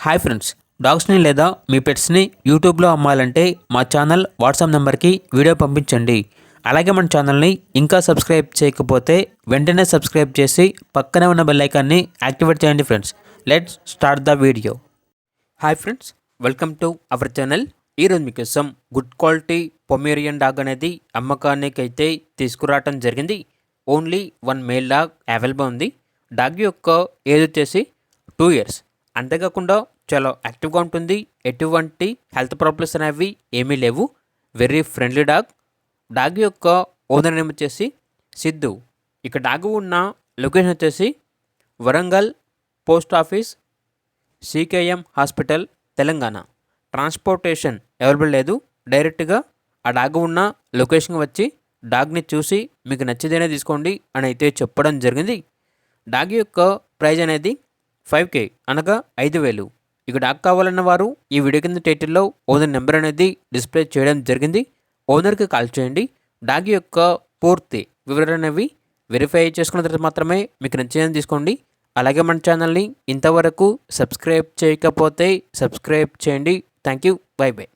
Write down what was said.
Hi friends, డాగ్స్ని లేదా మీ పెట్స్ని యూట్యూబ్లో అమ్మాలంటే మా ఛానల్ వాట్సాప్ నెంబర్కి వీడియో పంపించండి. అలాగే మన ఛానల్ని ఇంకా సబ్స్క్రైబ్ చేయకపోతే వెంటనే సబ్స్క్రైబ్ చేసి పక్కనే ఉన్న బెల్ ఐకాన్ని యాక్టివేట్ చేయండి friends. Let's start the video. Hi friends, welcome to our channel. ఈరోజు మీకోసం గుడ్ క్వాలిటీ పొమేరియన్ డాగ్ అనేది అమ్మకానికి అయితే తీసుకురావటం జరిగింది. ఓన్లీ 1 మేల్ డాగ్ అవైలబుల్ ఉంది. డాగ్ యొక్క ఏజ్ వచ్చేసి 2 years. అంతేకాకుండా చాలా యాక్టివ్గా ఉంటుంది. ఎటువంటి హెల్త్ ప్రాబ్లమ్స్ అనేవి ఏమీ లేవు. Very friendly dog. డాగ్ యొక్క ఓనర్ నేమ్ వచ్చేసి సిద్ధు. ఇక డాగ్ ఉన్న లొకేషన్ వచ్చేసి Warangal post office, CKM hospital, Telangana. Transportation available లేదు. డైరెక్ట్గా ఆ డాగ్ ఉన్న లొకేషన్కి వచ్చి డాగ్ని చూసి మీకు నచ్చితేనే తీసుకోండి అని అయితే చెప్పడం జరిగింది. డాగ్ యొక్క ప్రైజ్ అనేది 5K అనగా 5,000. ఇక డాగ్ కావాలన్న వారు ఈ వీడియో కింద టైటిల్లో ఓనర్ నెంబర్ అనేది డిస్ప్లే చేయడం జరిగింది. ఓనర్కి కాల్ చేయండి. డాగ్ యొక్క పూర్తి వివరాలు అనేవి వెరిఫై చేసుకున్న తర్వాత మాత్రమే మీకు నచ్చిందని తీసుకోండి. అలాగే మన ఛానల్ని ఇంతవరకు సబ్స్క్రైబ్ చేయకపోతే సబ్స్క్రైబ్ చేయండి. Thank you. By by.